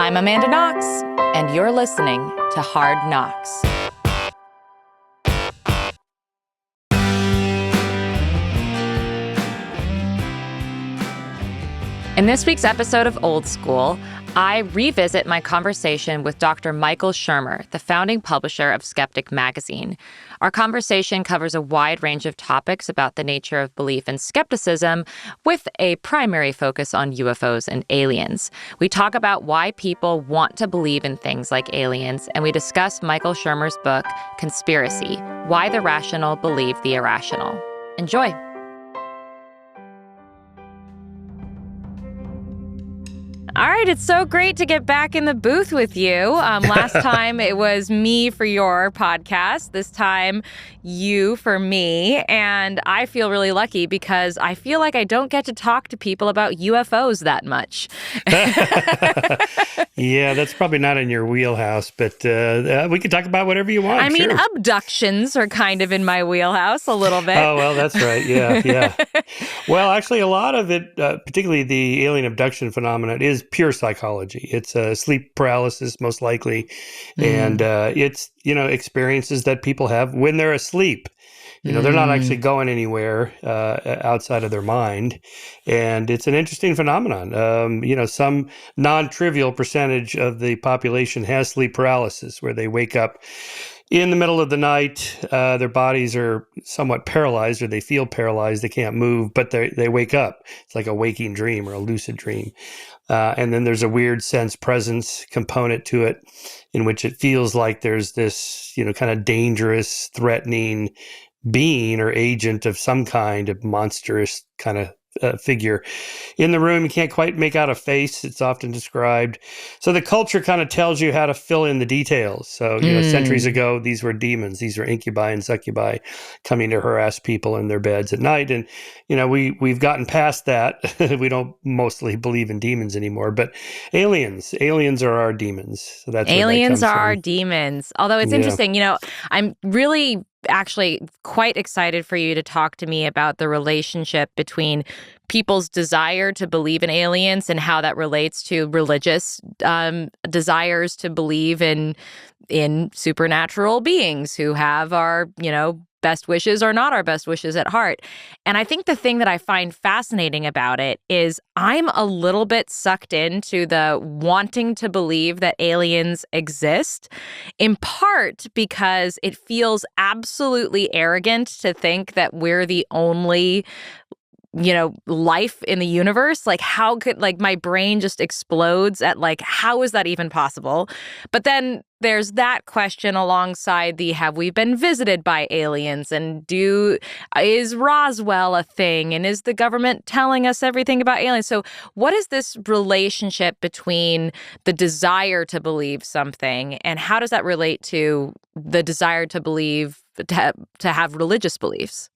I'm Amanda Knox, and you're listening to Hard Knocks. In this week's episode of Old School, I revisit my conversation with Dr. Michael Shermer, the founding publisher of Skeptic magazine. Our conversation covers a wide range of topics about the nature of belief and skepticism, with a primary focus on UFOs and aliens. We talk about why people want to believe in things like aliens, and we discuss Michael Shermer's book, Conspiracy: Why the Rational Believe the Irrational. Enjoy. All right, it's so great to get back in the booth with you. Last time it was me for your podcast. This time, you for me. And I feel really lucky because I feel like I don't get to talk to people about UFOs that much. Yeah, that's probably not in your wheelhouse, but we can talk about whatever you want. I mean, sure. Abductions are kind of in my wheelhouse a little bit. Oh, well, that's right. Yeah. Well, actually, a lot of it, particularly the alien abduction phenomenon, is pure psychology. It's sleep paralysis, most likely. And it's, experiences that people have when they're asleep. They're not actually going anywhere outside of their mind. And it's an interesting phenomenon. Some non-trivial percentage of the population has sleep paralysis, where they wake up in the middle of the night. Their bodies are somewhat paralyzed, or they feel paralyzed. They can't move, but they wake up. It's like a waking dream or a lucid dream. And then there's a weird sense presence component to it, in which it feels like there's this, kind of dangerous, threatening being or agent of some kind of monstrous kind of figure in the room. You can't quite make out a face. It's often described. So the culture kind of tells you how to fill in the details. So, centuries ago, these were demons. These were incubi and succubi coming to harass people in their beds at night. And, we've gotten past that. We don't mostly believe in demons anymore, but aliens are our demons. So that's aliens where that are our comes from. Demons. Although it's interesting, I'm really actually quite excited for you to talk to me about the relationship between people's desire to believe in aliens and how that relates to religious desires to believe in supernatural beings who have our, best wishes or not our best wishes at heart. And I think the thing that I find fascinating about it is I'm a little bit sucked into the wanting to believe that aliens exist, in part because it feels absolutely arrogant to think that we're the only life in the universe. Like, how could, my brain just explodes at, how is that even possible? But then there's that question alongside the, have we been visited by aliens? And is Roswell a thing? And is the government telling us everything about aliens? So what is this relationship between the desire to believe something, and how does that relate to the desire to believe, to have religious beliefs?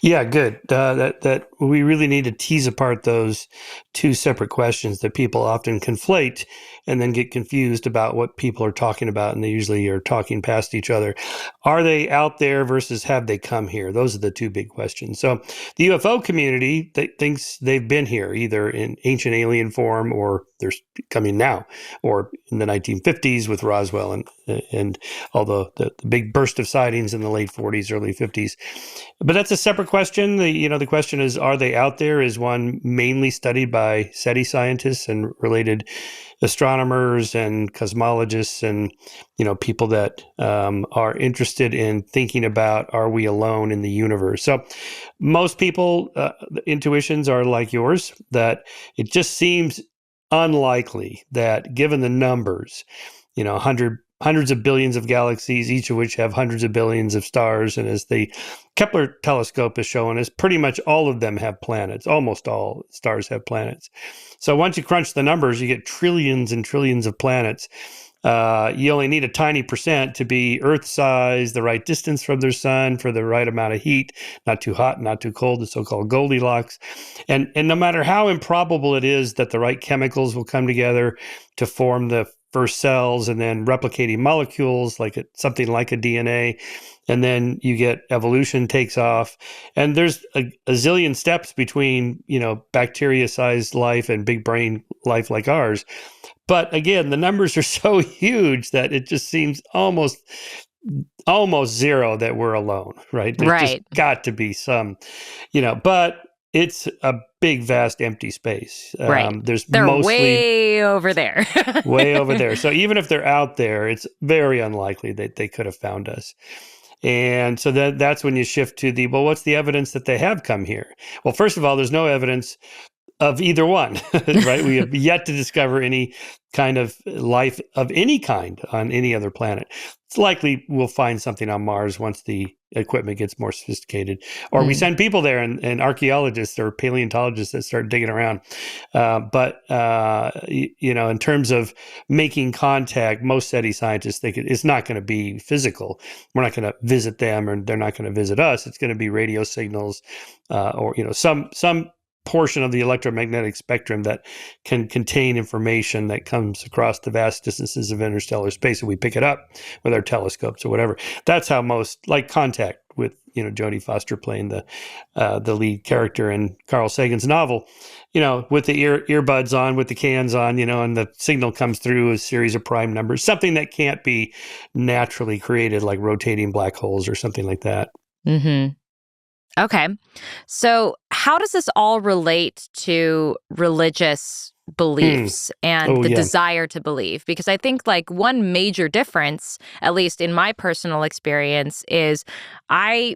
Yeah, good. That we really need to tease apart those two separate questions that people often conflate and then get confused about what people are talking about, and they usually are talking past each other. Are they out there versus have they come here? Those are the two big questions. So the UFO community thinks they've been here, either in ancient alien form, or they're coming now, or in the 1950s with Roswell and although the big burst of sightings in the late 40s, early 50s. But that's a separate question. The question is, are they out there, is one mainly studied by SETI scientists and related astronomers and cosmologists and, people that are interested in thinking about, are we alone in the universe? So most people, intuitions are like yours, that it just seems unlikely that, given the numbers, hundreds of billions of galaxies, each of which have hundreds of billions of stars. And as the Kepler telescope has shown us, pretty much all of them have planets. Almost all stars have planets. So once you crunch the numbers, you get trillions and trillions of planets. You only need a tiny percent to be Earth-size, the right distance from their sun for the right amount of heat, not too hot, not too cold, the so-called Goldilocks. And no matter how improbable it is that the right chemicals will come together to form the first cells and then replicating molecules something like a DNA. And then you get evolution takes off. And there's a zillion steps between, bacteria-sized life and big brain life like ours. But again, the numbers are so huge that it just seems almost zero that we're alone, right? There's just got to be some, but it's a big, vast, empty space. They're mostly way over there. Way over there. So even if they're out there, it's very unlikely that they could have found us. And so that's when you shift to what's the evidence that they have come here? Well, first of all, there's no evidence of either one, right? We have yet to discover any kind of life of any kind on any other planet. It's likely we'll find something on Mars once the equipment gets more sophisticated, or we send people there and archaeologists or paleontologists that start digging around. But in terms of making contact, most SETI scientists think it's not going to be physical. We're not going to visit them, or they're not going to visit us. It's going to be radio signals, or some portion of the electromagnetic spectrum that can contain information that comes across the vast distances of interstellar space, and we pick it up with our telescopes or whatever. That's how most, like Contact with Jodie Foster playing the lead character in Carl Sagan's novel, with the earbuds on, with the cans on, and the signal comes through a series of prime numbers, something that can't be naturally created, like rotating black holes or something like that. Mm-hmm. Okay. So how does this all relate to religious beliefs and the desire to believe? Because I think one major difference, at least in my personal experience, is I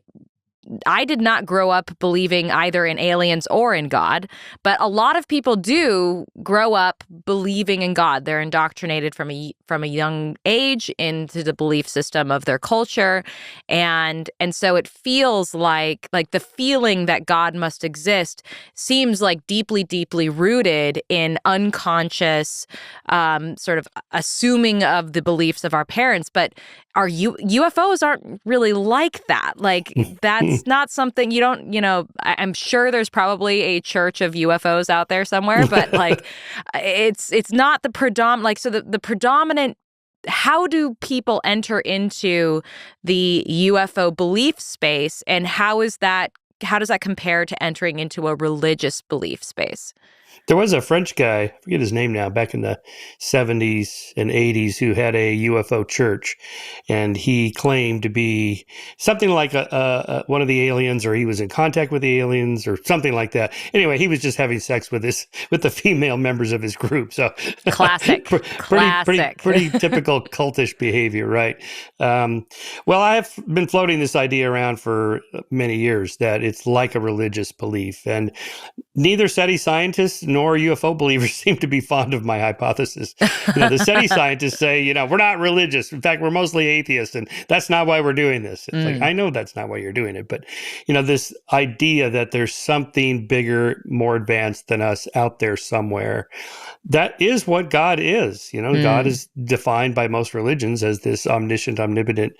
did not grow up believing either in aliens or in God, but a lot of people do grow up believing in God. They're indoctrinated from a young age into the belief system of their culture, and so it feels like the feeling that God must exist seems like deeply, deeply rooted in unconscious sort of assuming of the beliefs of our parents. But our UFOs aren't really like that. That's not something you don't, I'm sure there's probably a church of UFOs out there somewhere, but it's not the predominant, so the predominant, how do people enter into the UFO belief space, and how does that compare to entering into a religious belief space? There was a French guy, I forget his name now, back in the 70s and 80s, who had a UFO church, and he claimed to be something like one of the aliens, or he was in contact with the aliens, or something like that. Anyway, he was just having sex with the female members of his group. So classic, pretty typical cultish behavior, right? Well, I've been floating this idea around for many years that it's like a religious belief, and neither SETI scientists nor UFO believers seem to be fond of my hypothesis. The SETI scientists say, we're not religious. In fact, we're mostly atheists, and that's not why we're doing this. It's I know that's not why you're doing it, but this idea that there's something bigger, more advanced than us out there somewhere. That is what God is. God is defined by most religions as this omniscient, omnipotent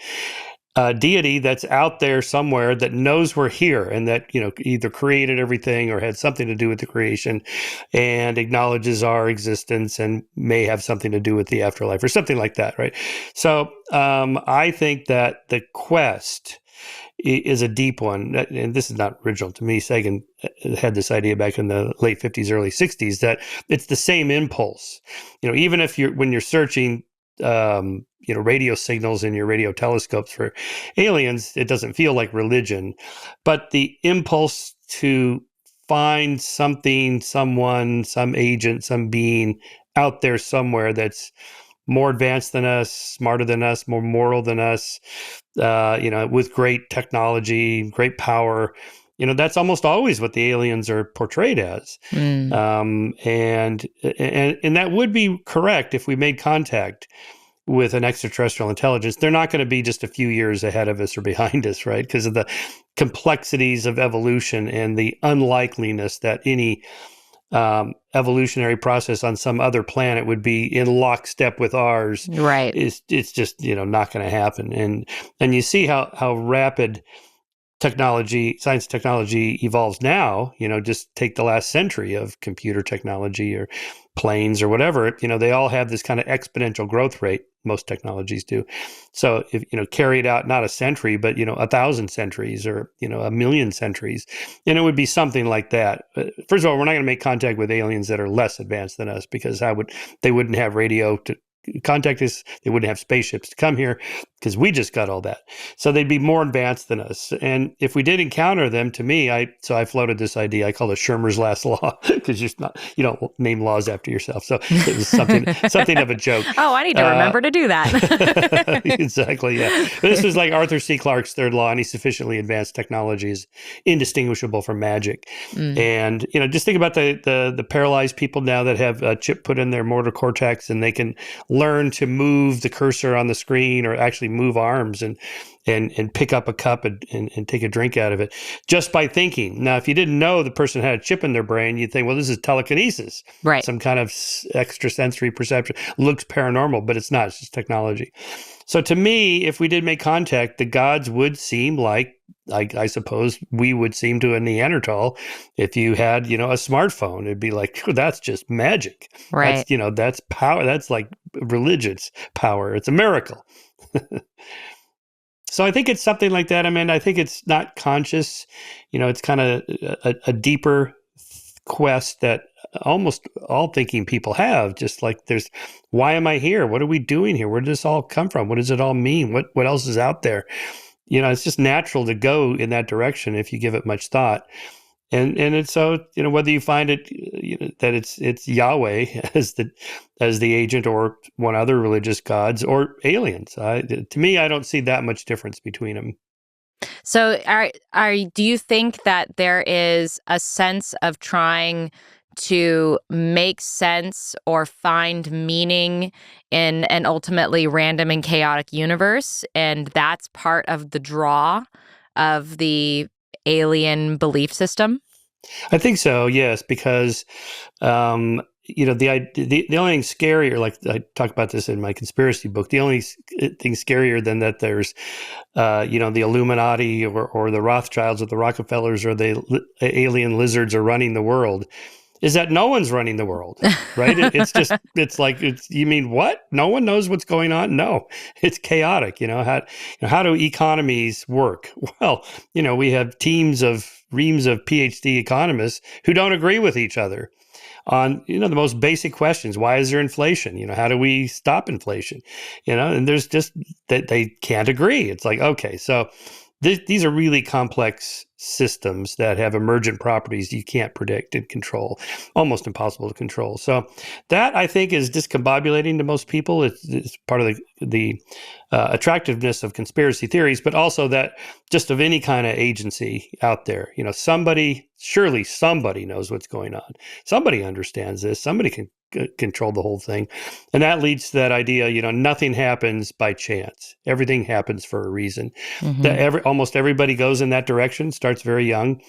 deity that's out there somewhere that knows we're here, and that either created everything or had something to do with the creation, and acknowledges our existence and may have something to do with the afterlife or something like that, right? So I think that the quest is a deep one, and this is not original to me. Sagan had this idea back in the late 50s, early 60s, that it's the same impulse. Even if when you're searching radio signals in your radio telescopes for aliens, it doesn't feel like religion, but the impulse to find something, someone, some agent, some being out there somewhere that's more advanced than us, smarter than us, more moral than us, with great technology, great power. That's almost always what the aliens are portrayed as. And that would be correct if we made contact with an extraterrestrial intelligence. They're not going to be just a few years ahead of us or behind us, right? Because of the complexities of evolution and the unlikeliness that any evolutionary process on some other planet would be in lockstep with ours. Right. It's just, not going to happen. And you see how rapid science technology evolves now, just take the last century of computer technology or planes or whatever, they all have this kind of exponential growth rate. Most technologies do. So if, carry it out, not a century, but, 1,000 centuries or, 1,000,000 centuries, and it would be something like that. First of all, we're not going to make contact with aliens that are less advanced than us, because they wouldn't have radio to contact us. They wouldn't have spaceships to come here, because we just got all that. So they'd be more advanced than us. And if we did encounter them, to me, I floated this idea. I call it Shermer's last law, because you don't name laws after yourself. So it was something of a joke. Oh, I need to remember to do that. Exactly. Yeah. But this was like Arthur C. Clarke's third law. Any sufficiently advanced technology is indistinguishable from magic. And, just think about the paralyzed people now that have a chip put in their motor cortex, and they can learn to move the cursor on the screen, or actually move arms and pick up a cup and take a drink out of it just by thinking. Now, if you didn't know the person had a chip in their brain, you'd think, well, this is telekinesis, right? Some kind of extrasensory perception. Looks paranormal, but it's not. It's just technology. So to me, if we did make contact, the gods would seem like I suppose we would seem to a Neanderthal. If you had, a smartphone, it'd be like, that's just magic. Right. That's power. That's like religious power. It's a miracle. So I think it's something like that. I mean, I think it's not conscious. It's kind of a deeper quest that almost all thinking people have. Just like why am I here? What are we doing here? Where did this all come from? What does it all mean? What else is out there? It's just natural to go in that direction if you give it much thought. And it's so, whether you find it, that it's Yahweh as the agent, or one other religious gods, or aliens. To me, I don't see that much difference between them. So do you think that there is a sense of trying to make sense or find meaning in an ultimately random and chaotic universe, and that's part of the draw of the alien belief system? I think so, yes, because the only thing scarier, like I talk about this in my conspiracy book, the only thing scarier than that there's the Illuminati or the Rothschilds or the Rockefellers or the alien lizards are running the world, is that no one's running the world, right? You mean what? No one knows what's going on? No, it's chaotic. How do economies work? Well, we have reams of PhD economists who don't agree with each other on, the most basic questions. Why is there inflation? How do we stop inflation? And there's just that they can't agree. It's like, okay, so these are really complex systems that have emergent properties you can't predict and control, almost impossible to control. So that, I think, is discombobulating to most people. It's part of the attractiveness of conspiracy theories, but also that just of any kind of agency out there, surely somebody knows what's going on. Somebody understands this. Somebody can control the whole thing. And that leads to that idea, nothing happens by chance. Everything happens for a reason. Mm-hmm. Almost everybody goes in that direction, starts very young.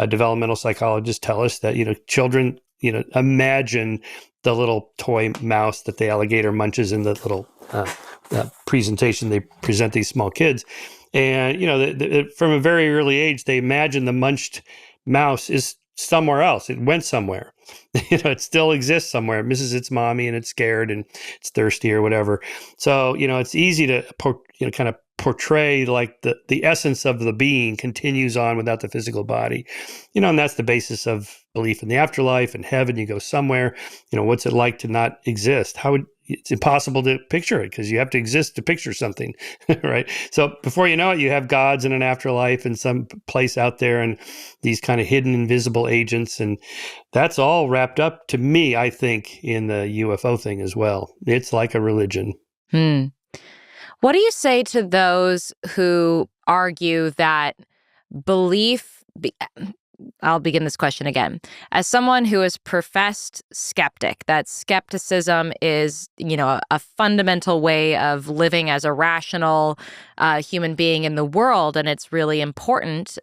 Developmental psychologists tell us that, children, imagine the little toy mouse that the alligator munches in the little presentation they present these small kids. And, from a very early age, they imagine the munched mouse is somewhere else. It went somewhere. It still exists somewhere. It misses its mommy and it's scared and it's thirsty or whatever. So, it's easy to, kind of portray like the essence of the being continues on without the physical body, and that's the basis of belief in the afterlife and heaven. You go somewhere, what's it like to not exist? It's impossible to picture it because you have to exist to picture something, right? So before you know it, you have gods in an afterlife in some place out there and these kind of hidden invisible agents. And that's all wrapped up, to me, I think, in the UFO thing as well. It's like a religion. What do you say to those who argue that I'll begin this question again. As someone who is professed skeptic, that skepticism is, a fundamental way of living as a rational human being in the world, and it's really important.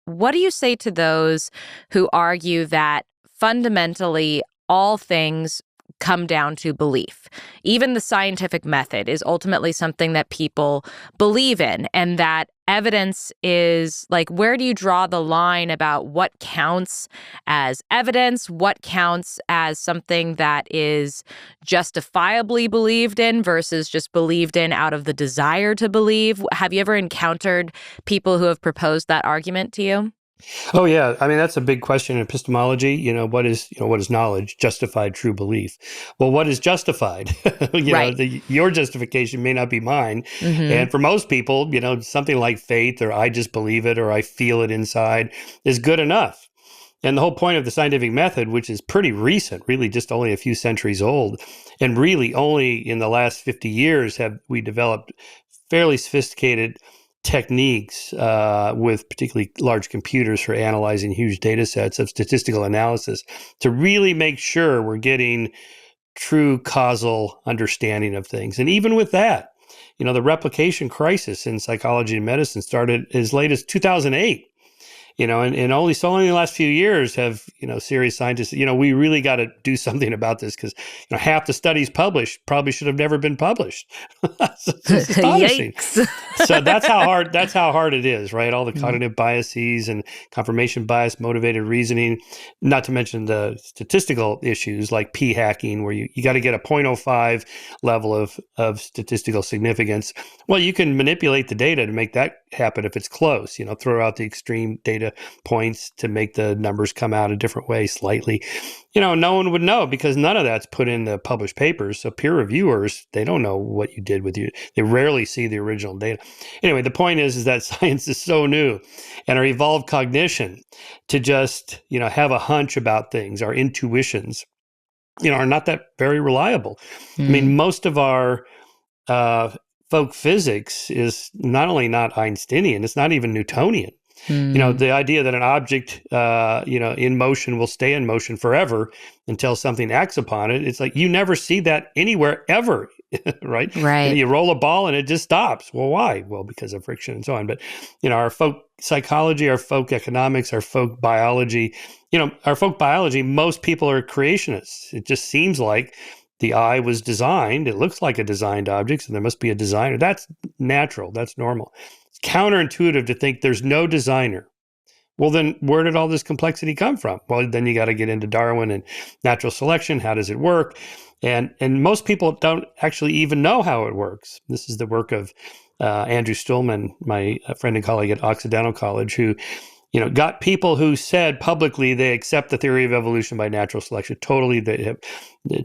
What do you say to those who argue that fundamentally all things come down to belief. Even the scientific method is ultimately something that people believe in, and that evidence is like, where do you draw the line about what counts as evidence, what counts as something that is justifiably believed in versus just believed in out of the desire to believe? Have you ever encountered people who have proposed that argument to you? Oh yeah, I mean that's a big question in epistemology. What is knowledge? Justified true belief. Well, what is justified? Right. Your justification may not be mine, Mm-hmm. and for most people, something like faith or I just believe it or I feel it inside is good enough. And the whole point of the scientific method, which is pretty recent, really just only a few centuries old, and really only in the last 50 years have we developed fairly sophisticated techniques with particularly large computers for analyzing huge data sets of statistical analysis to really make sure we're getting true causal understanding of things. And even with that, the replication crisis in psychology and medicine started as late as 2008. And only in the last few years have, serious scientists, we really got to do something about this because, half the studies published probably should have never been published. It's astonishing. Yikes. So that's how hard it is, right? All the cognitive biases and confirmation bias, motivated reasoning, not to mention the statistical issues like p hacking, where you got to get a 0.05 level of statistical significance. Well, you can manipulate the data to make that happen if it's close, throw out the extreme data points to make the numbers come out a different way slightly. No one would know because none of that's put in the published papers. So peer reviewers, they don't know what you did with you. They rarely see the original data. Anyway, the point is that science is so new and our evolved cognition to just, have a hunch about things, our intuitions, are not that very reliable. I mean, most of our folk physics is not only not Einsteinian, it's not even Newtonian. The idea that an object, in motion will stay in motion forever until something acts upon it. It's like you never see that anywhere ever, right? Right. You roll a ball and it just stops. Well, why? Well, because of friction and so on. But, our folk psychology, our folk economics, our folk biology, most people are creationists. It just seems like the eye was designed. It looks like a designed object, so there must be a designer. That's natural. That's normal. It's counterintuitive to think there's no designer. Well, then where did all this complexity come from? Well, then you got to get into Darwin and natural selection. How does it work? And most people don't actually even know how it works. This is the work of Andrew Stillman, my friend and colleague at Occidental College, who got people who said publicly they accept the theory of evolution by natural selection. Totally, they have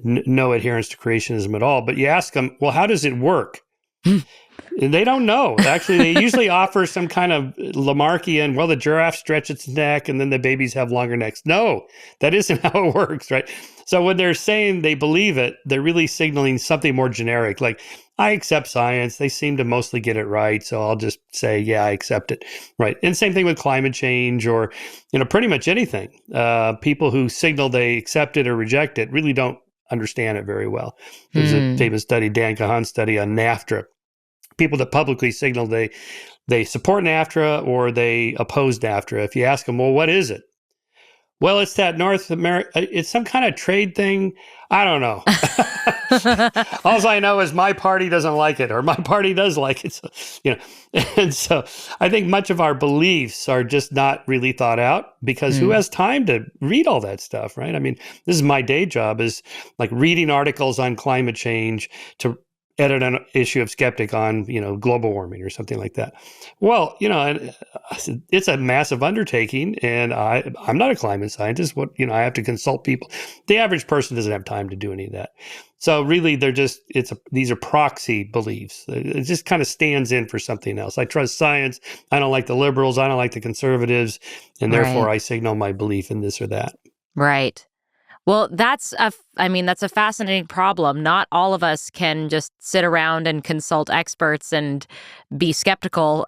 no adherence to creationism at all. But you ask them, well, how does it work? And they don't know. Actually, they usually offer some kind of Lamarckian, well, the giraffe stretches its neck and then the babies have longer necks. No, that isn't how it works, right? So when they're saying they believe it, they're really signaling something more generic, like, I accept science. They seem to mostly get it right. So I'll just say, yeah, I accept it. Right. And same thing with climate change or, pretty much anything. People who signal they accept it or reject it really don't understand it very well. There's a famous study, Dan Kahan's study on NAFTA. People that publicly signal they support NAFTA or they oppose NAFTA. If you ask them, well, what is it? Well, it's that North America, it's some kind of trade thing. I don't know. All I know is my party doesn't like it or my party does like it. So, and so I think much of our beliefs are just not really thought out because who has time to read all that stuff, right? I mean, this is my day job is like reading articles on climate change to edit an issue of Skeptic on, global warming or something like that. Well, it's a massive undertaking, and I'm not a climate scientist. I have to consult people. The average person doesn't have time to do any of that. So really, these are proxy beliefs. It just kind of stands in for something else. I trust science. I don't like the liberals. I don't like the conservatives, and therefore I signal my belief in this or that. Right. Well, that's a fascinating problem. Not all of us can just sit around and consult experts and be skeptical,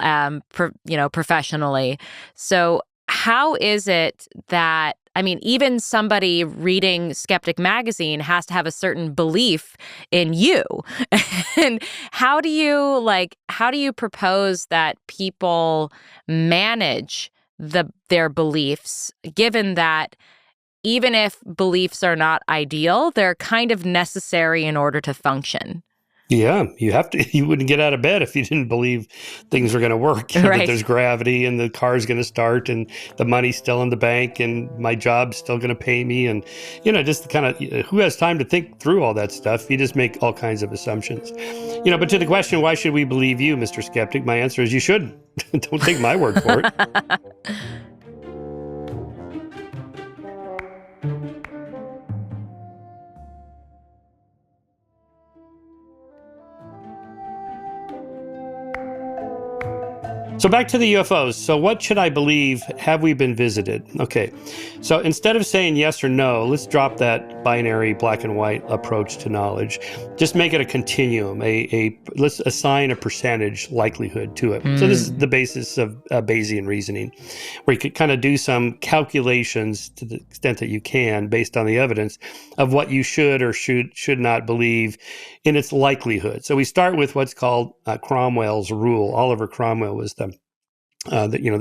professionally. So how is it that, even somebody reading Skeptic magazine has to have a certain belief in you? And how do you propose that people manage their beliefs, given that even if beliefs are not ideal, they're kind of necessary in order to function. Yeah, you have to. You wouldn't get out of bed if you didn't believe things were going to work. That Right. there's gravity and the car's going to start and the money's still in the bank and my job's still going to pay me. And, just kind of who has time to think through all that stuff? You just make all kinds of assumptions. But to the question, why should we believe you, Mr. Skeptic? My answer is you shouldn't. Don't take my word for it. So back to the UFOs. So what should I believe? Have we been visited? Okay. So instead of saying yes or no, let's drop that binary black and white approach to knowledge. Just make it a continuum. Let's assign a percentage likelihood to it. So this is the basis of Bayesian reasoning, where you could kind of do some calculations to the extent that you can based on the evidence of what you should or should not believe in its likelihood. So we start with what's called Cromwell's rule. Oliver Cromwell was the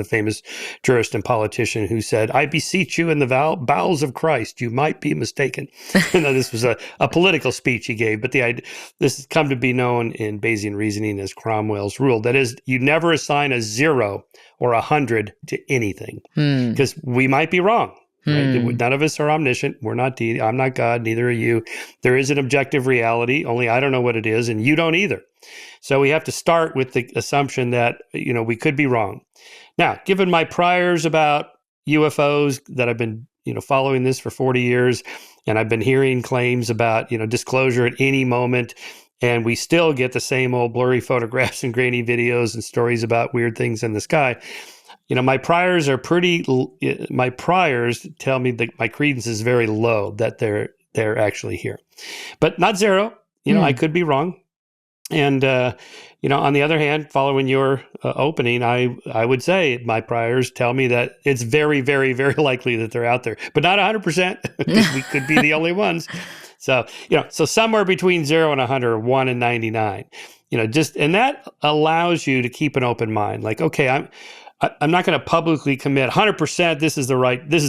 famous jurist and politician who said, "I beseech you in the bowels of Christ, you might be mistaken." This was a political speech he gave, but this has come to be known in Bayesian reasoning as Cromwell's rule. That is, you never assign a 0 or 100 to anything, because we might be wrong. Right? None of us are omniscient. We're not deity. I'm not God. Neither are you. There is an objective reality. Only I don't know what it is, and you don't either. So we have to start with the assumption that we could be wrong. Now, given my priors about UFOs, that I've been following this for 40 years, and I've been hearing claims about disclosure at any moment, and we still get the same old blurry photographs and grainy videos and stories about weird things in the sky. My priors tell me that my credence is very low that they're actually here, but not zero. I could be wrong. And, on the other hand, following your opening, I would say my priors tell me that it's very, very, very likely that they're out there, but not 100%, because we could be the only ones. So, so somewhere between 0 and 100, or 1 and 99, and that allows you to keep an open mind. Like, okay, I'm not going to publicly commit 100%. This is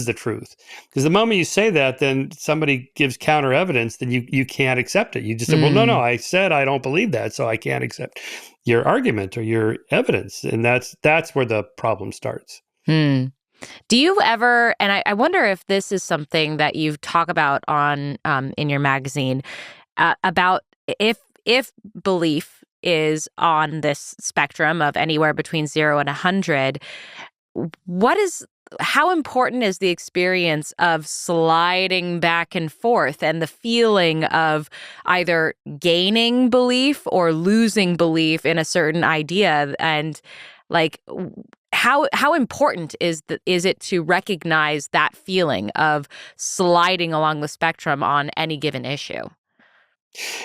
the truth. Because the moment you say that, then somebody gives counter evidence, then you can't accept it. You just say, well, no, I said I don't believe that, so I can't accept your argument or your evidence. And that's where the problem starts. Do you ever, and I wonder if this is something that you talk about on in your magazine, about if belief is on this spectrum of anywhere between 0 and 100, how important is the experience of sliding back and forth and the feeling of either gaining belief or losing belief in a certain idea? And like, how important is it to recognize that feeling of sliding along the spectrum on any given issue?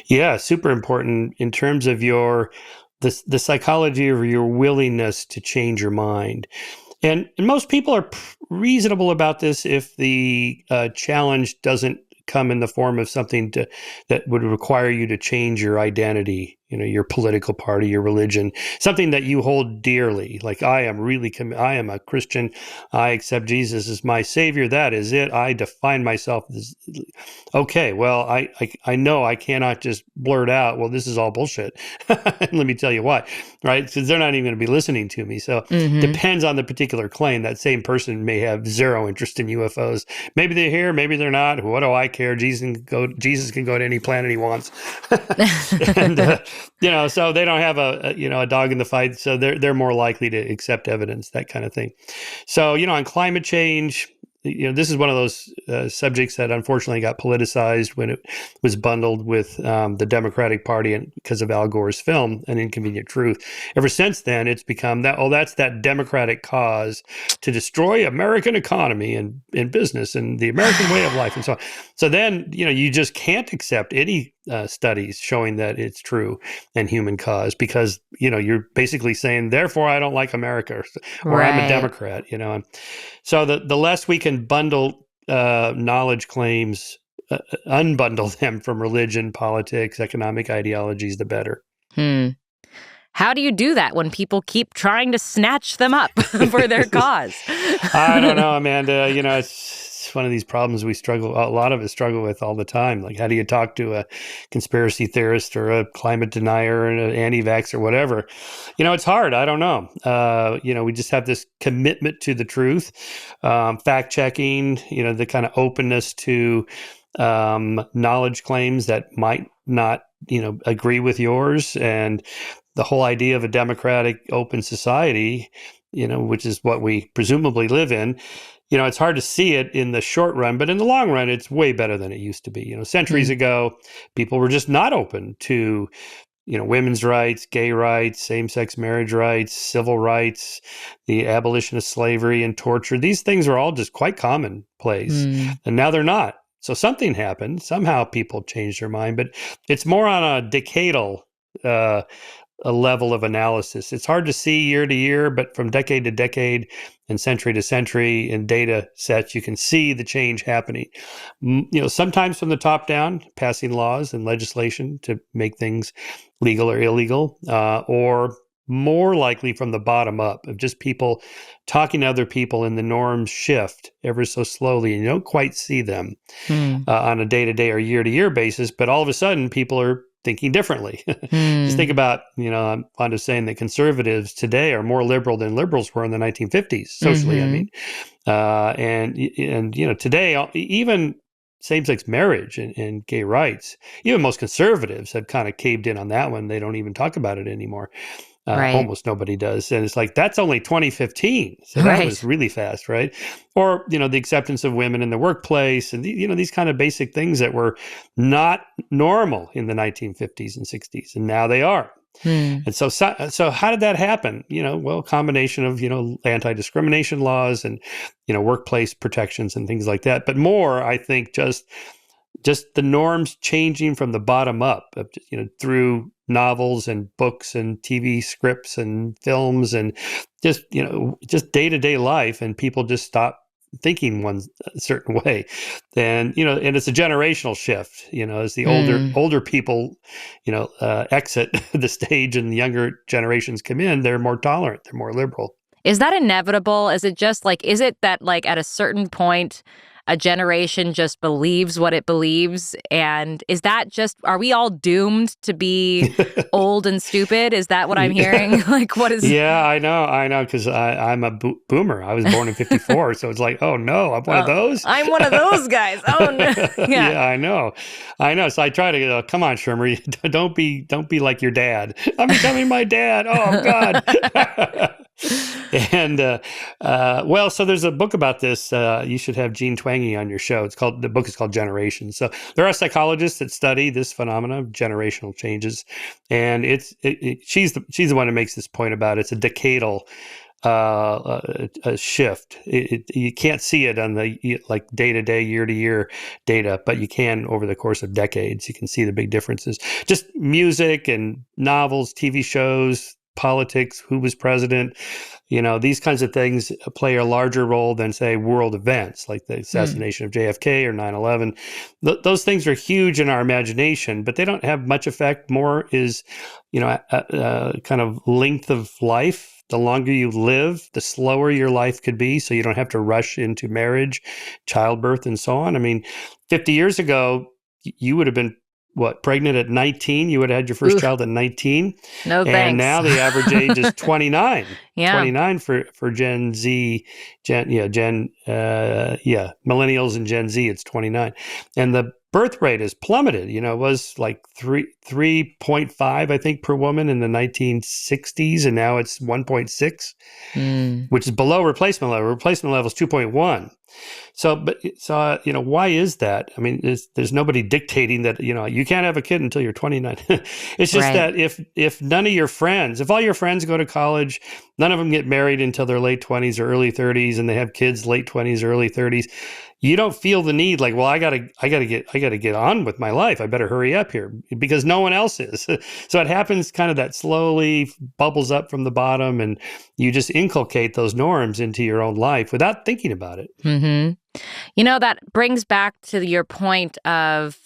Yeah, super important in terms of the psychology of your willingness to change your mind. And most people are reasonable about this if the challenge doesn't come in the form of something that would require you to change your identity, your political party, your religion, something that you hold dearly. Like, I am a Christian. I accept Jesus as my savior. That is it. I define myself as, okay, well, I know I cannot just blurt out, well, this is all bullshit. Let me tell you why, right? Because they're not even going to be listening to me. So depends on the particular claim. That same person may have zero interest in UFOs. Maybe they're here, maybe they're not. What do I care? Jesus can go to any planet he wants. And, so they don't have a dog in the fight. So they're more likely to accept evidence, that kind of thing. So, on climate change, this is one of those subjects that unfortunately got politicized when it was bundled with the Democratic Party, and because of Al Gore's film, An Inconvenient Truth. Ever since then, it's become that's that Democratic cause to destroy American economy and business and the American way of life and so on. So then, you just can't accept any studies showing that it's true and human cause, because, you're basically saying, therefore, I don't like America, or I'm a Democrat, So the less we can bundle knowledge claims, unbundle them from religion, politics, economic ideologies, the better. How do you do that when people keep trying to snatch them up for their cause? I don't know, Amanda. It's it's one of these problems a lot of us struggle with all the time. Like, how do you talk to a conspiracy theorist or a climate denier or an anti-vax or whatever? It's hard. I don't know. We just have this commitment to the truth, fact checking, the kind of openness to knowledge claims that might not, agree with yours, and the whole idea of a democratic, open society, which is what we presumably live in. It's hard to see it in the short run, but in the long run, it's way better than it used to be. Centuries ago, people were just not open to, women's rights, gay rights, same-sex marriage rights, civil rights, the abolition of slavery and torture. These things are all just quite commonplace, and now they're not. So something happened. Somehow people changed their mind, but it's more on a decadal a level of analysis. It's hard to see year to year, but from decade to decade and century to century in data sets, you can see the change happening. Sometimes from the top down, passing laws and legislation to make things legal or illegal, or more likely from the bottom up of just people talking to other people, and the norms shift ever so slowly, and you don't quite see them on a day-to-day or year-to-year basis, but all of a sudden people are thinking differently. Just think about, I'm fond of saying that conservatives today are more liberal than liberals were in the 1950s, socially, I mean. And today, even same-sex marriage and gay rights, even most conservatives have kind of caved in on that one. They don't even talk about it anymore. Right. Almost nobody does. And it's like, that's only 2015. So that was really fast, right? Or, the acceptance of women in the workplace and, these kind of basic things that were not normal in the 1950s and 60s. And now they are. And so how did that happen? A combination of, anti-discrimination laws and, workplace protections and things like that. But more, I think, just the norms changing from the bottom up, through novels and books and TV scripts and films and just day-to-day life, and people just stop thinking one certain way. And and it's a generational shift, as the older people exit the stage and the younger generations come in, they're more tolerant, they're more liberal. Is that inevitable? Is it just is it that at a certain point a generation just believes what it believes? And is that are we all doomed to be old and stupid? Is that what I'm hearing? What is... Yeah, I know, because I'm a boomer. I was born in 54, so it's like, oh no, I'm one of those? I'm one of those guys. Oh no. Yeah, I know. So I try to go, come on, Shermer, don't be like your dad. I'm becoming my dad. Oh God. And so there's a book about this. You should have Jean Twenge on your show. The book is called Generations. So there are psychologists that study this phenomena of generational changes, and she's the one who makes this point about it's a decadal a shift. You can't see it on the day-to-day, year-to-year data, but you can over the course of decades. You can see the big differences. Just music and novels, TV shows, politics, who was president, these kinds of things play a larger role than, say, world events like the assassination of JFK or 9/11. Those things are huge in our imagination, but they don't have much effect. More is, kind of length of life. The longer you live, the slower your life could be, so you don't have to rush into marriage, childbirth, and so on. I mean, 50 years ago, you would have been pregnant at 19? You would have had your first child at 19? No, thanks. And now the average age is 29. Yeah. 29 for Gen Z, millennials and Gen Z, it's 29. And the birth rate has plummeted. It was like 3.5, I think, per woman in the 1960s, and now it's 1.6, which is below replacement level. Replacement level is 2.1. So why is that? I mean, there's nobody dictating that, you can't have a kid until you're 29. It's just that if none of your friends, if all your friends go to college, none of them get married until their late 20s or early 30s, and they have kids late 20s or early 30s, you don't feel the need like, well, I gotta get on with my life. I better hurry up here because no one else is. So it happens kind of that slowly bubbles up from the bottom, and you just inculcate those norms into your own life without thinking about it. That brings back to your point of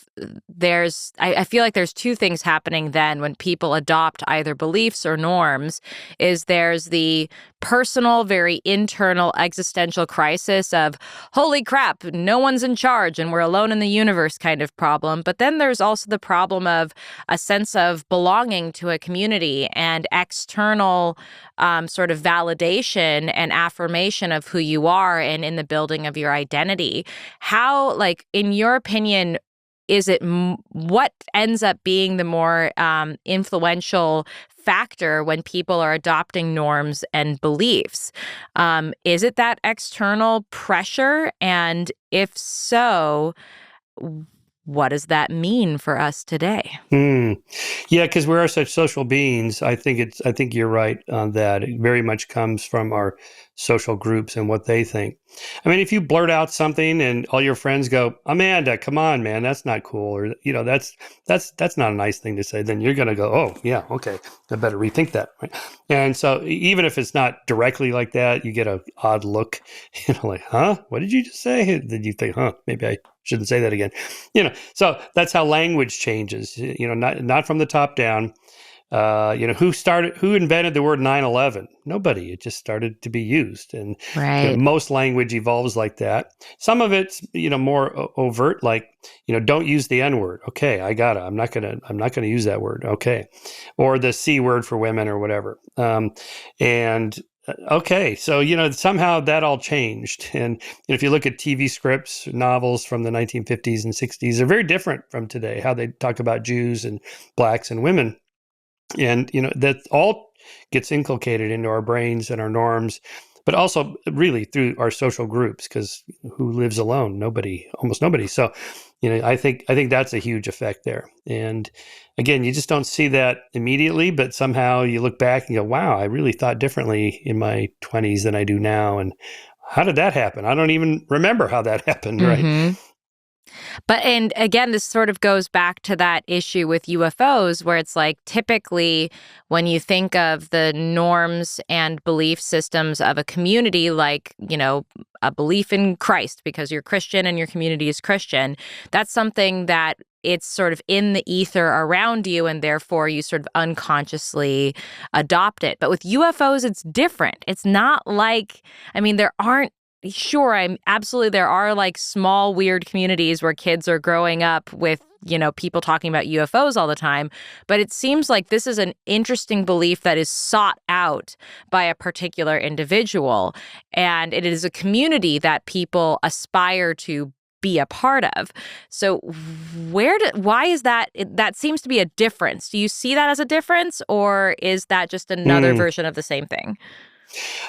I feel like there's two things happening then when people adopt either beliefs or norms. Is there's the personal, very internal existential crisis of, holy crap, no one's in charge and we're alone in the universe kind of problem. But then there's also the problem of a sense of belonging to a community and external sort of validation and affirmation of who you are and in the building of your identity. How, like, in your opinion, what ends up being the more influential factor when people are adopting norms and beliefs? Is it that external pressure? And if so, what does that mean for us today? Yeah, because we are such social beings. I think you're right on that. It very much comes from our social groups and what they think. I mean, if you blurt out something and all your friends go, "Amanda, come on, man, that's not cool," or that's not a nice thing to say, then you're going to go, "Oh, yeah, okay, I better rethink that." Right? And so even if it's not directly like that, you get a odd look, like, "Huh? What did you just say?" Then you think, "Huh, maybe I shouldn't say that again." So that's how language changes. Not from the top down. Who invented the word 9/11? Nobody. It just started to be used. And Right. most language evolves like that. Some of it's, more overt, like, don't use the N word. Okay, I got it. I'm not gonna use that word. Okay. Or the C word for women or whatever. And okay, so somehow that all changed, and if you look at TV scripts, novels from the 1950s and 60s, they're very different from today. How they talk about Jews and blacks and women, and that all gets inculcated into our brains and our norms, but also really through our social groups, because who lives alone? Nobody, almost nobody. So I think that's a huge effect there. And again, you just don't see that immediately, but somehow you look back and go, wow, I really thought differently in my 20s than I do now. And how did that happen? I don't even remember how that happened, right? Mm-hmm. But, and again, this sort of goes back to that issue with UFOs, where it's like, typically when you think of the norms and belief systems of a community, like, a belief in Christ because you're Christian and your community is Christian, that's something that it's sort of in the ether around you, and therefore you sort of unconsciously adopt it. But with UFOs, it's different. It's not like, I mean, there aren't, sure, there are like small weird communities where kids are growing up with, people talking about UFOs all the time, but it seems like this is an interesting belief that is sought out by a particular individual, and it is a community that people aspire to be a part of. So why is that? That seems to be a difference. Do you see that as a difference, or is that just another version of the same thing?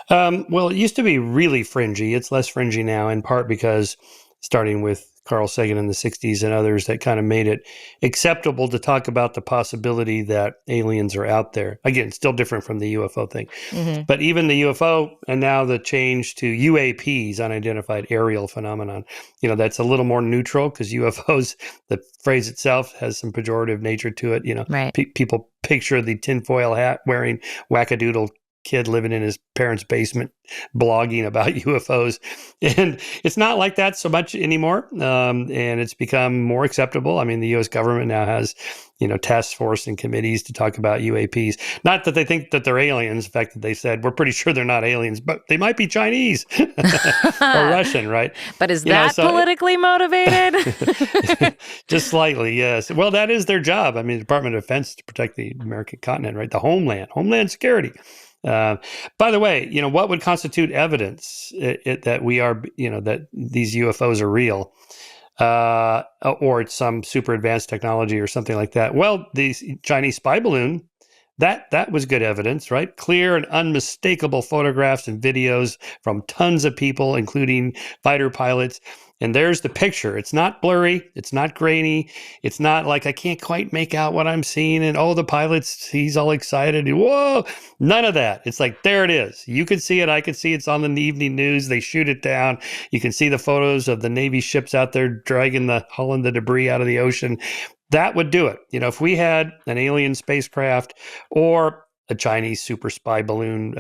Well, it used to be really fringy. It's less fringy now, in part because starting with Carl Sagan in the 60s and others, that kind of made it acceptable to talk about the possibility that aliens are out there. Again, still different from the UFO thing. Mm-hmm. But even the UFO, and now the change to UAPs, unidentified aerial phenomenon, that's a little more neutral, because UFOs, the phrase itself has some pejorative nature to it. Right. People picture the tinfoil hat wearing wackadoodle kid living in his parents' basement blogging about UFOs. And it's not like that so much anymore. And it's become more acceptable. I mean, the US government now has, task force and committees to talk about UAPs. Not that they think that they're aliens. In fact, that they said, we're pretty sure they're not aliens, but they might be Chinese or Russian, right? But is that politically motivated? Just slightly, yes. Well, that is their job. I mean, the Department of Defense, to protect the American continent, right? The Homeland Security. By the way, what would constitute evidence that we are, that these UFOs are real, or it's some super advanced technology or something like that? Well, the Chinese spy balloon, that was good evidence, right? Clear and unmistakable photographs and videos from tons of people, including fighter pilots. And there's the picture. It's not blurry. It's not grainy. It's not like I can't quite make out what I'm seeing. And the pilot's, he's all excited. Whoa, none of that. It's like, there it is. You can see it. I can see it's on the evening news. They shoot it down. You can see the photos of the Navy ships out there hauling the debris out of the ocean. That would do it. If we had an alien spacecraft or a Chinese super spy balloon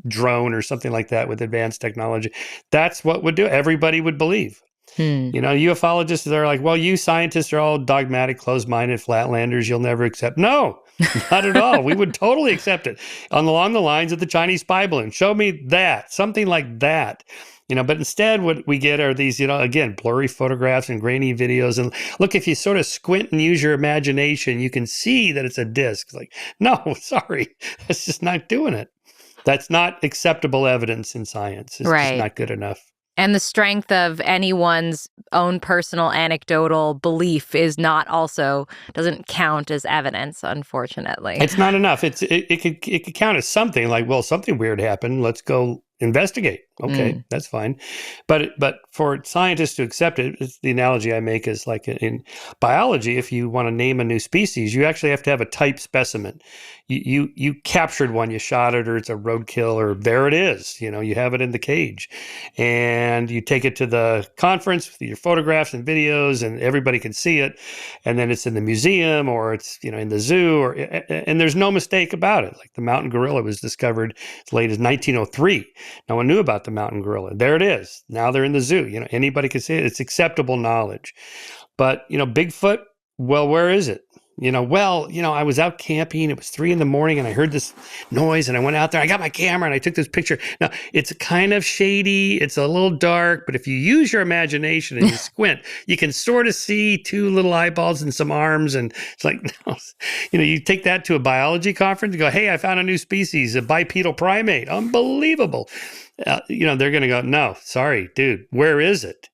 drone or something like that with advanced technology, that's what would do it. Everybody would believe. Hmm. Ufologists are like, well, you scientists are all dogmatic, closed-minded, flatlanders. You'll never accept. No, not at all. We would totally accept it along the lines of the Chinese spy balloon. Show me that, something like that. But instead what we get are these, again, blurry photographs and grainy videos. And look, if you sort of squint and use your imagination, you can see that it's a disc. It's like, no, sorry, that's just not doing it. That's not acceptable evidence in science. It's just not good enough. And the strength of anyone's own personal anecdotal belief doesn't count as evidence, unfortunately. It's not enough. It could count as something like, well, something weird happened. Let's go investigate. Okay, that's fine. But for scientists to accept it, it's the analogy I make is like in biology, if you want to name a new species, you actually have to have a type specimen. You captured one, you shot it, or it's a roadkill, or there it is. You have it in the cage, and you take it to the conference with your photographs and videos, and everybody can see it. And then it's in the museum, or it's in the zoo, and there's no mistake about it. Like the mountain gorilla was discovered as late as 1903. No one knew about the mountain gorilla. There it is. Now they're in the zoo. Anybody can see it. It's acceptable knowledge. But Bigfoot, well, where is it? I was out camping. It was 3 a.m. and I heard this noise and I went out there. I got my camera and I took this picture. Now, it's kind of shady. It's a little dark, but if you use your imagination and you squint, you can sort of see 2 little eyeballs and some arms. And it's like, no, you take that to a biology conference and go, hey, I found a new species, a bipedal primate. Unbelievable. They're going to go, no, sorry, dude, where is it?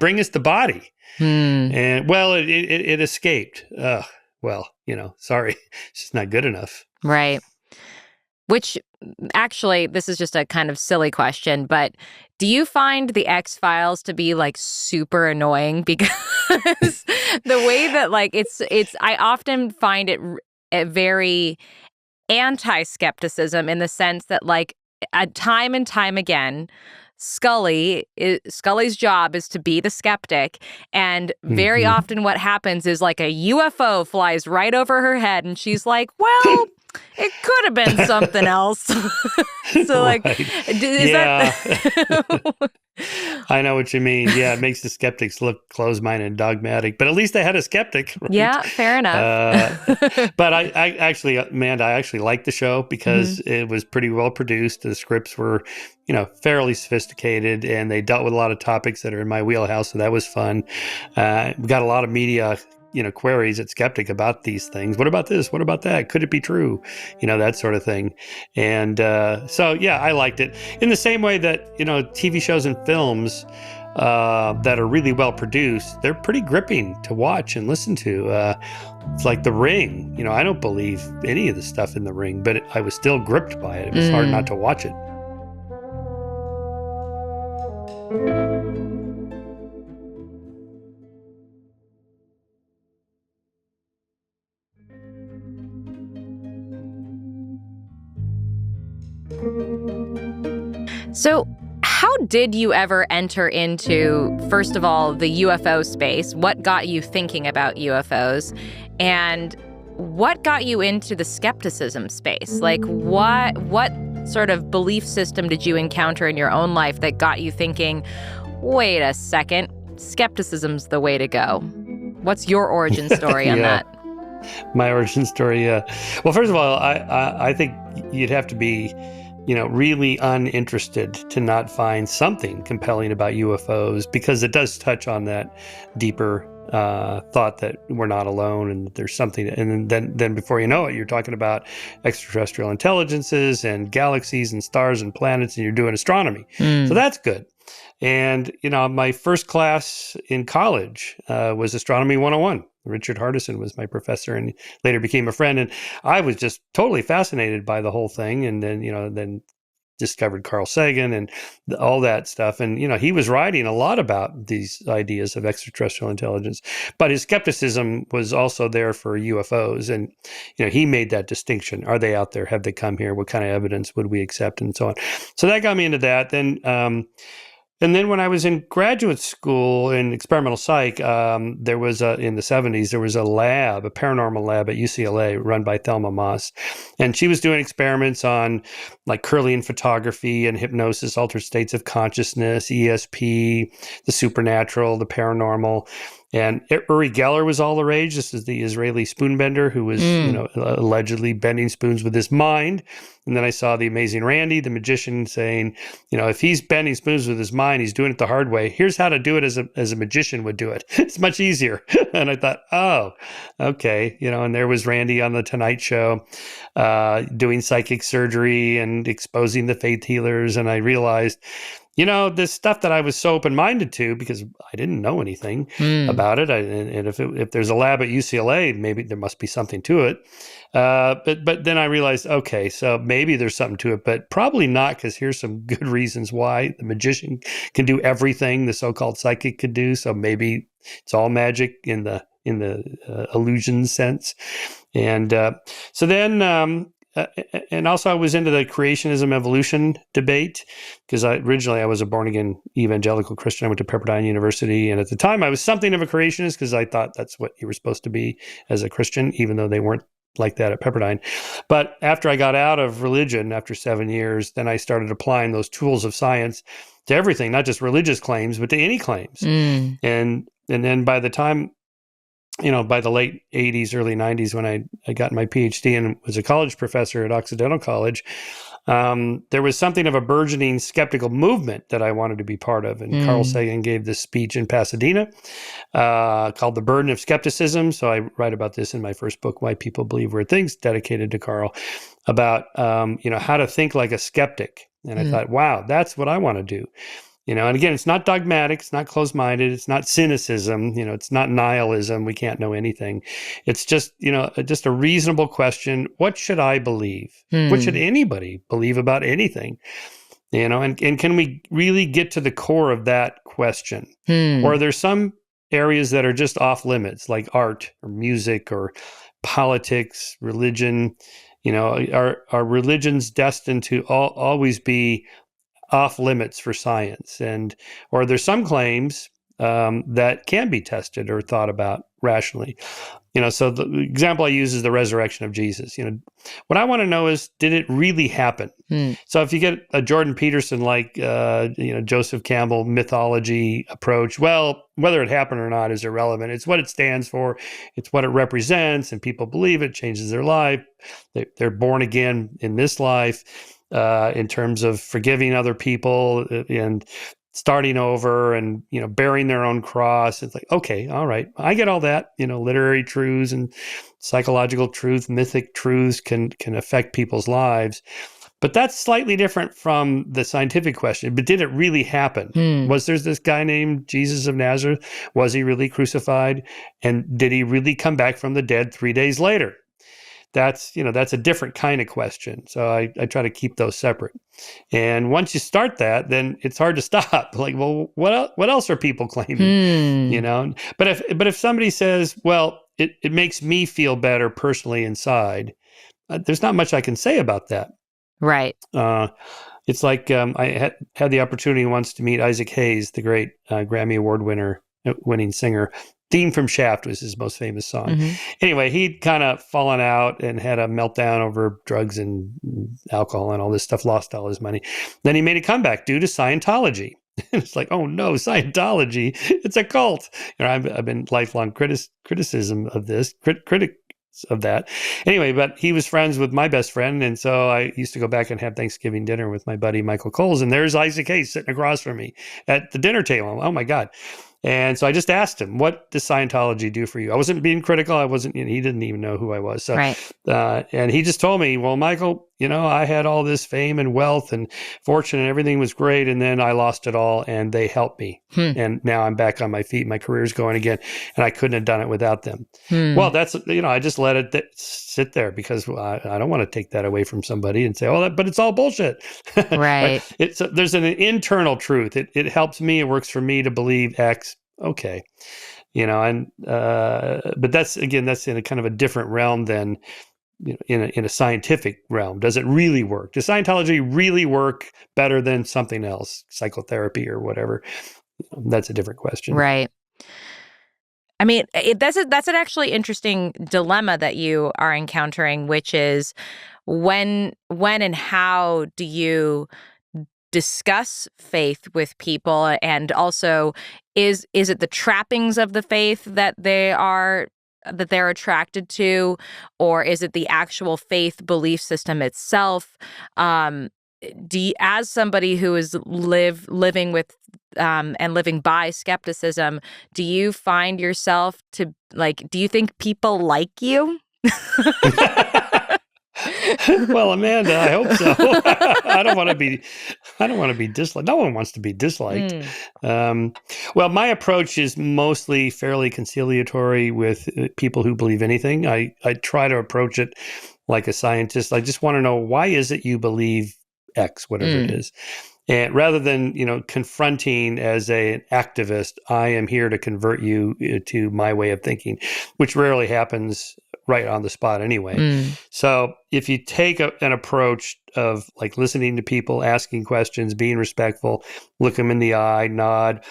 Bring us the body. And well, it escaped. Well, sorry, it's just not good enough. Right. Which actually, this is just a kind of silly question, but do you find the X-Files to be like super annoying? Because the way that I often find it very anti-skepticism in the sense that time and time again, Scully's job is to be the skeptic, and very often what happens is like a UFO flies right over her head and she's like, well, it could have been something else. So right. Is that I know what you mean. Yeah, it makes the skeptics look closed-minded and dogmatic, but at least they had a skeptic. Right? Yeah, fair enough. But I actually, Amanda, I actually liked the show because it was pretty well produced. The scripts were, fairly sophisticated, and they dealt with a lot of topics that are in my wheelhouse, so that was fun. We got a lot of media queries at Skeptic about these things. What about this? What about that? Could it be true? That sort of thing. And so, yeah, I liked it. In the same way that, TV shows and films that are really well produced, they're pretty gripping to watch and listen to. It's like The Ring. I don't believe any of the stuff in The Ring, but I was still gripped by it. It was hard not to watch it. So how did you ever enter into, first of all, the UFO space? What got you thinking about UFOs? And what got you into the skepticism space? Like what sort of belief system did you encounter in your own life that got you thinking, wait a second, skepticism's the way to go? What's your origin story on that? My origin story, yeah. Well, first of all, I think you'd have to be really uninterested to not find something compelling about UFOs, because it does touch on that deeper thought that we're not alone and that there's something. And then before you know it, you're talking about extraterrestrial intelligences and galaxies and stars and planets, and you're doing astronomy. So that's good. And, my first class in college was Astronomy 101. Richard Hardison was my professor and later became a friend. And I was just totally fascinated by the whole thing. And then discovered Carl Sagan and all that stuff. And, he was writing a lot about these ideas of extraterrestrial intelligence, but his skepticism was also there for UFOs. And, he made that distinction. Are they out there? Have they come here? What kind of evidence would we accept? And so on. So that got me into that. Then, And then when I was in graduate school in experimental psych, there was in the 70s, there was a lab, a paranormal lab at UCLA run by Thelma Moss. And she was doing experiments on like Kirlian photography and hypnosis, altered states of consciousness, ESP, the supernatural, the paranormal. And Uri Geller was all the rage. This is the Israeli spoonbender who was, allegedly bending spoons with his mind. And then I saw the amazing Randy, the magician, saying, if he's bending spoons with his mind, he's doing it the hard way. Here's how to do it as a magician would do it. It's much easier. And I thought, oh, okay. And there was Randy on the Tonight Show doing psychic surgery and exposing the faith healers. And I realized, this stuff that I was so open-minded to because I didn't know anything about it. And if there's a lab at UCLA, maybe there must be something to it. But then I realized, okay, so maybe there's something to it, but probably not, because here's some good reasons why the magician can do everything the so-called psychic could do. So maybe it's all magic in the illusion sense. And so then. And also I was into the creationism evolution debate because originally I was a born-again evangelical Christian. I went to Pepperdine University. And at the time I was something of a creationist because I thought that's what you were supposed to be as a Christian, even though they weren't like that at Pepperdine. But after I got out of religion after 7 years, then I started applying those tools of science to everything, not just religious claims, but to any claims. And then by the time by the late 80s, early 90s, when I got my PhD and was a college professor at Occidental College, there was something of a burgeoning skeptical movement that I wanted to be part of. And Carl Sagan gave this speech in Pasadena called The Burden of Skepticism. So I write about this in my first book, Why People Believe Weird Things, dedicated to Carl, about how to think like a skeptic. And I thought, wow, that's what I want to do. And again, it's not dogmatic, it's not closed-minded, it's not cynicism, it's not nihilism, we can't know anything. It's just, just a reasonable question. What should I believe? What should anybody believe about anything? And can we really get to the core of that question? Or are there some areas that are just off limits, like art or music or politics, religion? Are religions destined to always be off limits for science? Or there's some claims that can be tested or thought about rationally. So the example I use is the resurrection of Jesus. What I want to know is, did it really happen? So if you get a Jordan Peterson like Joseph Campbell mythology approach, well, whether it happened or not is irrelevant. It's what it stands for. It's what it represents, and people believe it changes their life. They're born again in this life. In terms of forgiving other people and starting over and, bearing their own cross. It's like, okay, all right, I get all that. Literary truths and psychological truth, mythic truths can affect people's lives. But that's slightly different from the scientific question. But did it really happen? Was there this guy named Jesus of Nazareth? Was he really crucified? And did he really come back from the dead 3 days later? That's a different kind of question. So I try to keep those separate. And once you start that, then it's hard to stop. Like, well, what else are people claiming? But if somebody says, well, it makes me feel better personally inside, there's not much I can say about that. Right. It's like I had the opportunity once to meet Isaac Hayes, the great Grammy Award winning singer. Theme from Shaft was his most famous song. Anyway, he'd kind of fallen out and had a meltdown over drugs and alcohol and all this stuff, lost all his money. Then he made a comeback due to Scientology. It's like, oh no, Scientology, it's a cult. I've been lifelong criticism of this, critic of that. Anyway, but he was friends with my best friend. And so I used to go back and have Thanksgiving dinner with my buddy, Michael Coles. And there's Isaac Hayes sitting across from me at the dinner table. Oh my God. And so I just asked him, what does Scientology do for you? I wasn't being critical. He didn't even know who I was. So, right. And he just told me, well, Michael, I had all this fame and wealth and fortune and everything was great. And then I lost it all and they helped me. And now I'm back on my feet. My career's going again. And I couldn't have done it without them. Well, that's, I just let it sit there because I don't want to take that away from somebody and say, oh, but it's all bullshit. Right. There's an internal truth. It helps me. It works for me to believe X. Okay. But that's in a kind of a different realm than in a scientific realm. Does it really work? Does Scientology really work better than something else, psychotherapy or whatever? That's a different question. Right. I mean, that's an actually interesting dilemma that you are encountering, which is when and how do you discuss faith with people, and also is it the trappings of the faith that they're attracted to, or is it the actual faith belief system itself? As somebody who is living with and living by skepticism, do you find yourself to do you think people like you? Well, Amanda, I hope so. I don't want to be disliked. No one wants to be disliked. Well, my approach is mostly fairly conciliatory with people who believe anything. I try to approach it like a scientist. I just want to know, why is it you believe X, whatever it is? And rather than, confronting as an activist, I am here to convert you to my way of thinking, which rarely happens right on the spot anyway. So if you take an approach of like listening to people, asking questions, being respectful, look them in the eye, nod,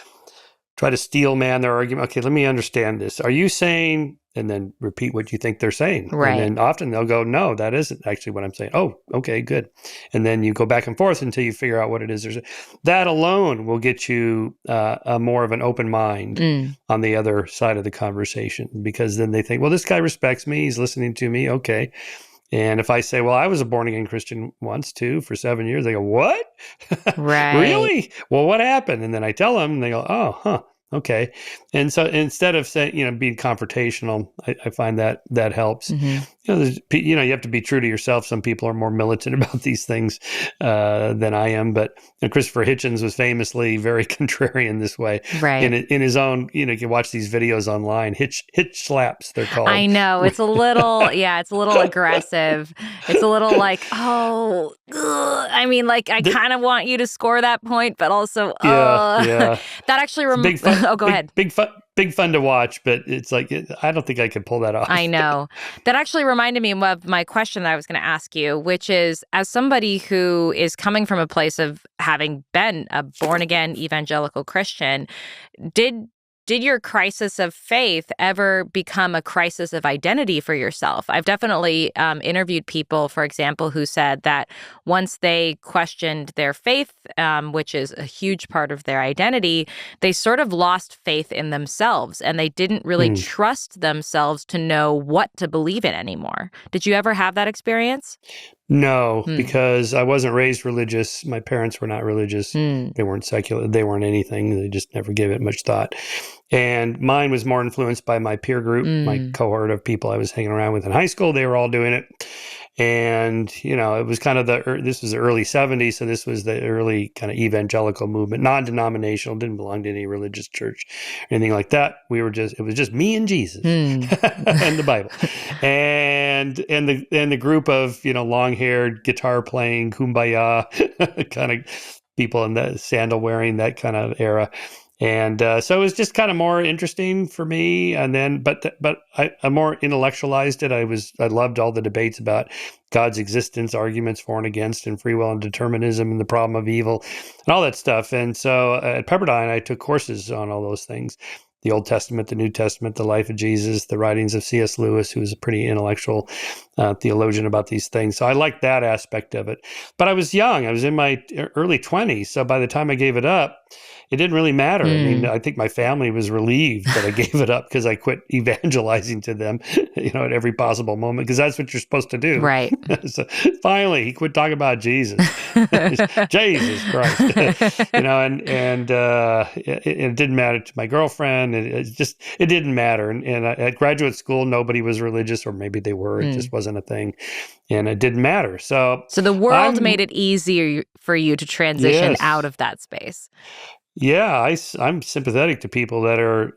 try to steel man their argument. Okay, let me understand this. Are you saying, and then repeat what you think they're saying. Right. And then often they'll go, no, that isn't actually what I'm saying. Oh, okay, good. And then you go back and forth until you figure out what it is. That alone will get you a more of an open mind on the other side of the conversation, because then they think, well, this guy respects me. He's listening to me. Okay. And if I say, well, I was a born-again Christian once too for 7 years, they go, what? Right. Really? Well, what happened? And then I tell them, and they go, oh, huh. Okay. And so instead of saying, being confrontational, I find that helps. You have to be true to yourself. Some people are more militant about these things than I am. But Christopher Hitchens was famously very contrarian this way. Right. In his own, you can watch these videos online, hitch slaps, they're called. I know. It's a little, it's a little aggressive. It's a little like, oh, ugh. I mean, like, I kind of want you to score that point, but also, yeah. That actually big fun. Oh, go ahead. Big fun to watch, but it's like, I don't think I could pull that off. I know. That actually reminded me of my question that I was going to ask you, which is, as somebody who is coming from a place of having been a born-again evangelical Christian, did your crisis of faith ever become a crisis of identity for yourself? I've definitely interviewed people, for example, who said that once they questioned their faith, which is a huge part of their identity, they sort of lost faith in themselves, and they didn't really trust themselves to know what to believe in anymore. Did you ever have that experience? No, because I wasn't raised religious. My parents were not religious. They weren't secular. They weren't anything. They just never gave it much thought. And mine was more influenced by my peer group, my cohort of people I was hanging around with in high school. They were all doing it. And, it was kind of this was the early 70s. So this was the early kind of evangelical movement, non-denominational, didn't belong to any religious church or anything like that. It was just me and Jesus and the Bible. And the group of, long-haired, guitar-playing, kumbaya kind of people in the sandal wearing, that kind of era. And so it was just kind of more interesting for me. And then, but I more intellectualized it. I loved all the debates about God's existence, arguments for and against, and free will and determinism, and the problem of evil, and all that stuff. And so at Pepperdine, I took courses on all those things: the Old Testament, the New Testament, the life of Jesus, the writings of C.S. Lewis, who was a pretty intellectual theologian about these things. So I liked that aspect of it. But I was young. I was in my early 20s. So by the time I gave it up, it didn't really matter. I mean, I think my family was relieved that I gave it up, because I quit evangelizing to them, at every possible moment, because that's what you're supposed to do. Right. So finally, he quit talking about Jesus. Jesus Christ. And it didn't matter to my girlfriend. It didn't matter. And at graduate school, nobody was religious, or maybe they were. It just wasn't a thing. And it didn't matter. So the world made it easier for you to transition out of that space. Yeah, I'm sympathetic to people that are,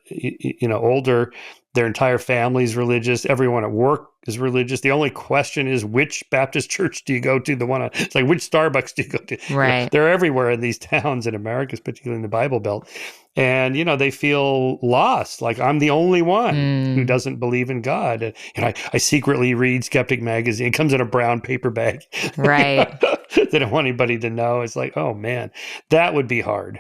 older Their entire family is religious. Everyone at work is religious. The only question is, which Baptist church do you go to? It's like, which Starbucks do you go to? Right. They're everywhere in these towns in America, particularly in the Bible Belt. And, they feel lost. Like, I'm the only one who doesn't believe in God. And I secretly read Skeptic Magazine. It comes in a brown paper bag. Right. They don't want anybody to know. It's like, oh, man, that would be hard.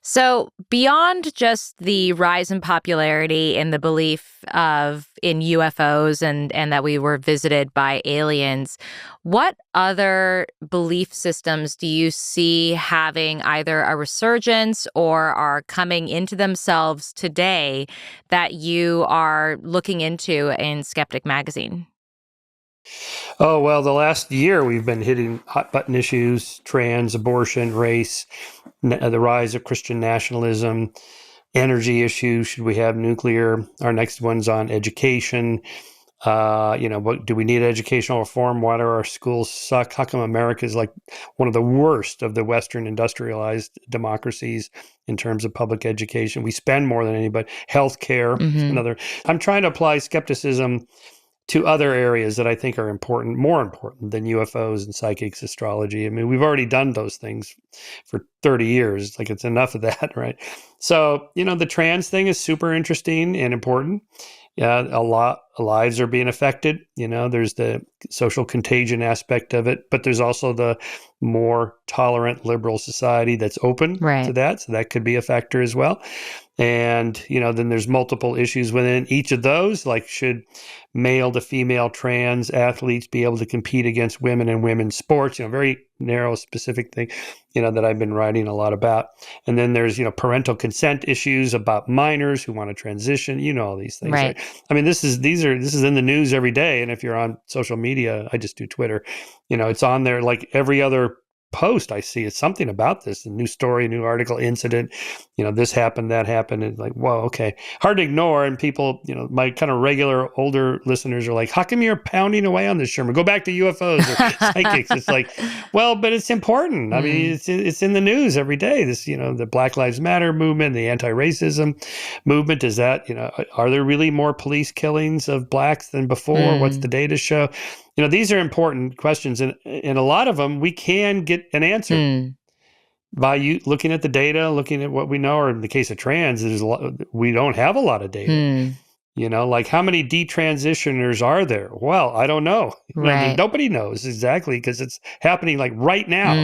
So beyond just the rise in popularity and the belief in UFOs and that we were visited by aliens, what other belief systems do you see having either a resurgence or are coming into themselves today that you are looking into in Skeptic Magazine? Oh, well, the last year we've been hitting hot button issues: trans, abortion, race, the rise of Christian nationalism, energy issues. Should we have nuclear? Our next one's on education. What do we need educational reform? Why do our schools suck? How come America is like one of the worst of the Western industrialized democracies in terms of public education? We spend more than anybody. Healthcare, another. I'm trying to apply skepticism to other areas that I think are important, more important than UFOs and psychics, astrology. I mean, we've already done those things for 30 years. Like, it's enough of that, right? So, the trans thing is super interesting and important. Yeah, a lot of lives are being affected. There's the social contagion aspect of it, but there's also the more tolerant liberal society that's open to that. So that could be a factor as well. And, then there's multiple issues within each of those, like, should male to female trans athletes be able to compete against women in women's sports? Very narrow, specific thing, that I've been writing a lot about. And then there's, parental consent issues about minors who want to transition, all these things. Right? I mean, this is in the news every day. And if you're on social media, I just do Twitter, it's on there like every other post I see. It's something about this, a new story, new article, incident, this happened, that happened. And like, whoa, okay. Hard to ignore. And people, my kind of regular older listeners are like, how come you're pounding away on this, Shermer? Go back to UFOs or psychics. It's like, well, but it's important. I mean, it's in the news every day. This, the Black Lives Matter movement, the anti-racism movement, is that, are there really more police killings of blacks than before? What's the data show? These are important questions, and a lot of them we can get an answer by you looking at the data, looking at what we know. Or in the case of trans, we don't have a lot of data. Like, how many detransitioners are there? Well, I don't know. Right. Nobody knows exactly, because it's happening like right now.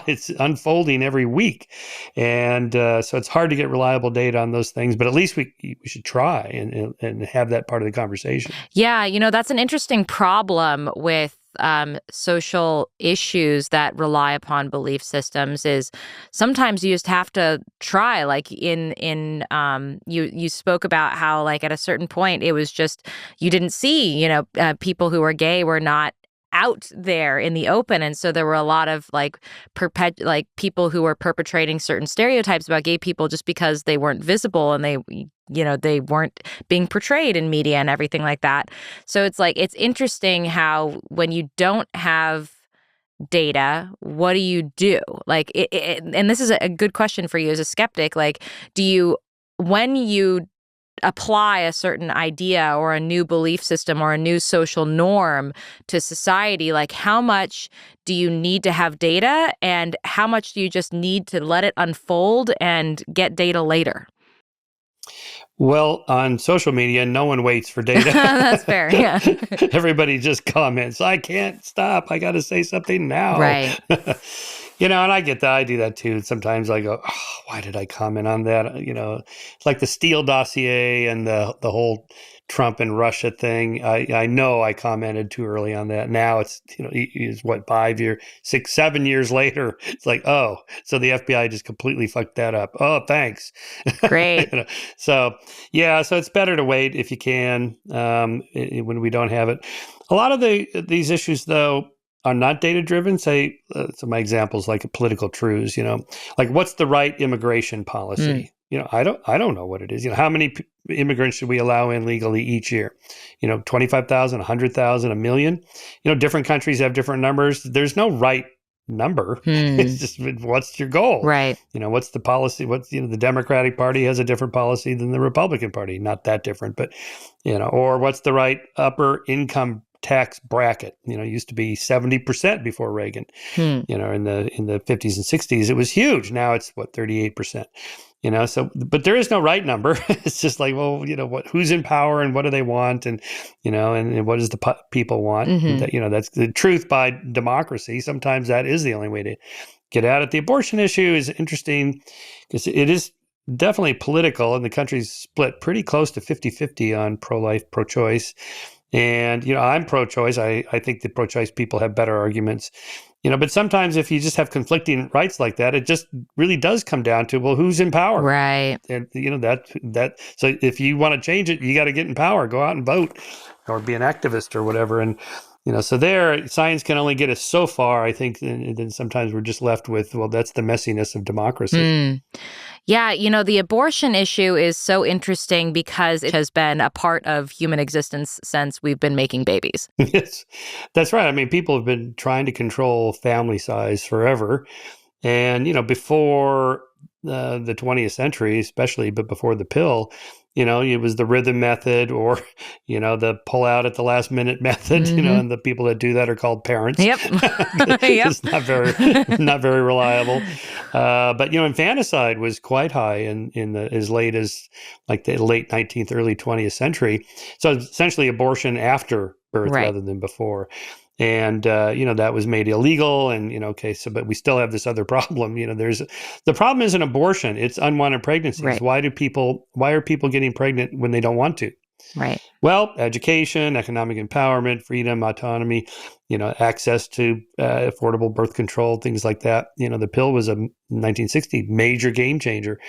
It's unfolding every week. And so it's hard to get reliable data on those things, but at least we should try and have that part of the conversation. Yeah, that's an interesting problem with social issues that rely upon belief systems is sometimes you just have to try. Like you spoke about how, like, at a certain point it was just you didn't see people who were gay were not out there in the open, and so there were a lot of people who were perpetrating certain stereotypes about gay people just because they weren't visible and they weren't being portrayed in media and everything like that. So it's interesting how when you don't have data, what do you do? Like, and this is a good question for you as a skeptic. Like, when you apply a certain idea or a new belief system or a new social norm to society, like, how much do you need to have data and how much do you just need to let it unfold and get data later? Well, on social media, no one waits for data. That's fair, yeah. Everybody just comments, I can't stop. I got to say something now. Right. And I get that. I do that too. Sometimes I go, oh, why did I comment on that? It's like the Steele dossier and the whole Trump and Russia thing. I know I commented too early on that. Now it's, it's what, 5 years, 6, 7 years later. It's like, oh, so the FBI just completely fucked that up. Oh, thanks. Great. So, yeah, so it's better to wait if you can when we don't have it. A lot of these issues, though, are not data-driven. Say, so my examples, like political truths, like, what's the right immigration policy? I don't know what it is. How many immigrants should we allow in legally each year? 25,000, 100,000, a million? Different countries have different numbers. There's no right number. It's just, what's your goal? Right. What's the policy? The Democratic Party has a different policy than the Republican Party. Not that different, but, or what's the right upper income tax bracket? It used to be 70% before Reagan. In the 50s and 60s, it was huge. Now it's 38%. So, but there is no right number. It's just like, well, who's in power and what do they want, and and what does the people want? That's the truth by democracy. Sometimes that is the only way to get at it. The abortion issue is interesting because it is definitely political, and the country's split pretty close to 50-50 on pro-life, pro-choice. And, I'm pro-choice. I think the pro-choice people have better arguments. But sometimes if you just have conflicting rights like that, it just really does come down to, well, who's in power? Right. And, so if you want to change it, you got to get in power, go out and vote or be an activist or whatever. And, so there, science can only get us so far, I think, and then sometimes we're just left with, well, that's the messiness of democracy. Yeah, the abortion issue is so interesting because it has been a part of human existence since we've been making babies. Yes, that's right. I mean, people have been trying to control family size forever. And, before the 20th century, especially, but before the pill, it was the rhythm method or, the pull out at the last minute method, and the people that do that are called parents. Yep. It's not very reliable. But, infanticide was quite high in as late as like the late 19th, early 20th century. So essentially abortion after birth rather than before. And, that was made illegal and, but we still have this other problem. The problem isn't abortion, it's unwanted pregnancies. Right. Why are people getting pregnant when they don't want to? Right. Well, education, economic empowerment, freedom, autonomy, access to affordable birth control, things like that. The pill was a 1960 major game changer.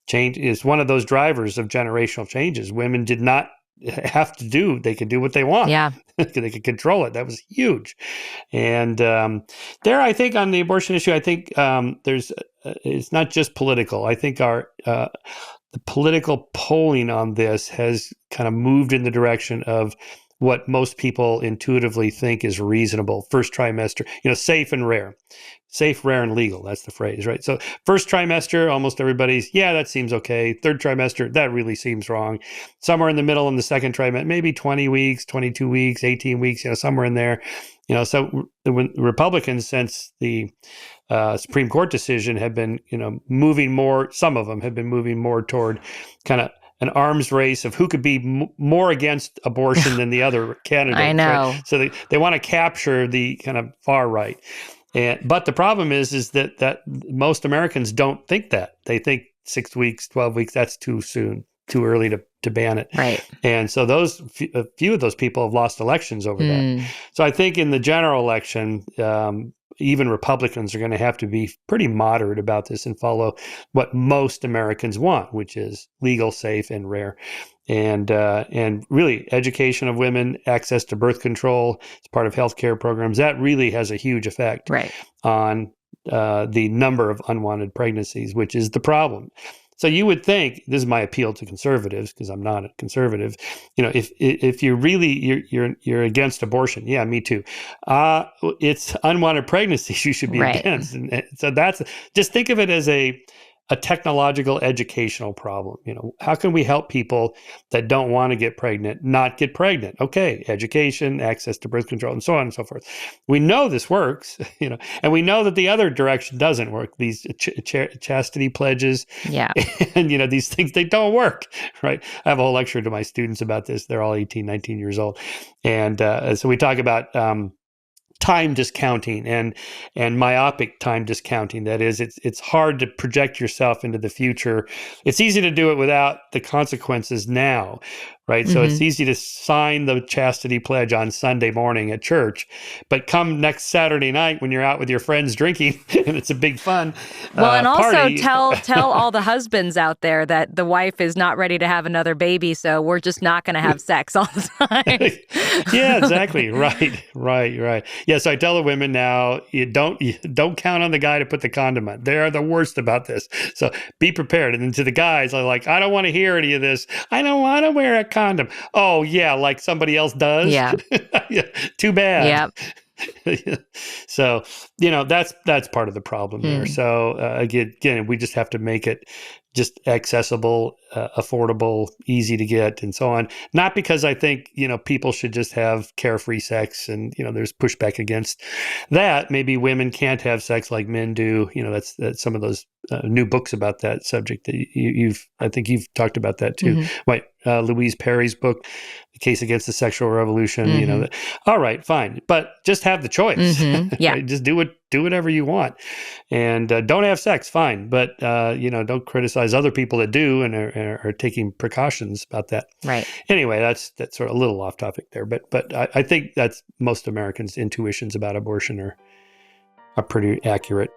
Change is one of those drivers of generational changes. Women did not they could do what they want. Yeah. They could control it. That was huge. And there, I think on the abortion issue, I think it's not just political. I think the political polling on this has kind of moved in the direction of what most people intuitively think is reasonable. First trimester, safe and rare. Safe, rare, and legal. That's the phrase, right? So first trimester, almost everybody's, that seems okay. Third trimester, that really seems wrong. Somewhere in the middle in the second trimester, maybe 20 weeks, 22 weeks, 18 weeks, somewhere in there. So when Republicans, since the Supreme Court decision, have been, moving more, some of them have been moving more toward kind of an arms race of who could be more against abortion than the other candidates. I know. Right? So they want to capture the kind of far right. But the problem is that most Americans don't think that. They think 6 weeks, 12 weeks, that's too soon, too early to ban it. Right. And so a few of those people have lost elections over that. So I think in the general election, even Republicans are going to have to be pretty moderate about this and follow what most Americans want, which is legal, safe, and rare. And really education of women, access to birth control as part of healthcare programs, that really has a huge effect on the number of unwanted pregnancies, which is the problem. So you would think, this is my appeal to conservatives, because I'm not a conservative, if you're really, you're against abortion, yeah, me too. It's unwanted pregnancies you should be against. And so just think of it as a technological educational problem. How can we help people that don't want to get pregnant not get pregnant? Okay, education, access to birth control, and so on and so forth. We know this works, and we know that the other direction doesn't work. These chastity pledges, and these things, they don't work, right? I have a whole lecture to my students about this. They're all 18, 19 years old, and so we talk about time discounting and myopic time discounting. That is, it's hard to project yourself into the future. It's easy to do it without the consequences now, right? So it's easy to sign the chastity pledge on Sunday morning at church, but come next Saturday night when you're out with your friends drinking and it's a big fun and also party. tell all the husbands out there that the wife is not ready to have another baby, so we're just not going to have sex all the time. Yeah, exactly. Right. Yeah, so I tell the women now, you don't count on the guy to put the condom on. They are the worst about this. So be prepared. And then to the guys, I'm like, I don't want to hear any of this. I don't want to wear a condom. Oh, yeah, like somebody else does? Yeah. Yeah, too bad. Yep. So, that's part of the problem there. So again, we just have to make it just accessible, affordable, easy to get, and so on. Not because I think, people should just have carefree sex, and, there's pushback against that. Maybe women can't have sex like men do. That's some of those new books about that subject that I think you've talked about that too. Louise Perry's book, The Case Against the Sexual Revolution, all right, fine. But just have the choice. Yeah. Right? Just do whatever you want. And don't have sex, fine. But, don't criticize other people that do and are taking precautions about that. Right. Anyway, that's sort of a little off topic there. But I think that's most Americans' intuitions about abortion are pretty accurate.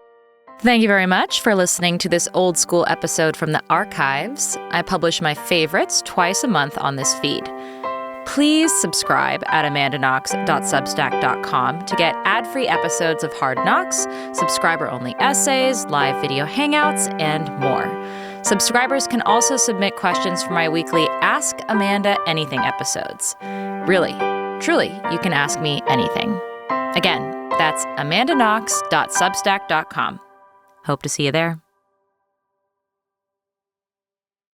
Thank you very much for listening to this old school episode from the archives. I publish my favorites twice a month on this feed. Please subscribe at amandaknox.substack.com to get ad-free episodes of Hard Knocks, subscriber-only essays, live video hangouts, and more. Subscribers can also submit questions for my weekly Ask Amanda Anything episodes. Really, truly, you can ask me anything. Again, that's amandaknox.substack.com. Hope to see you there.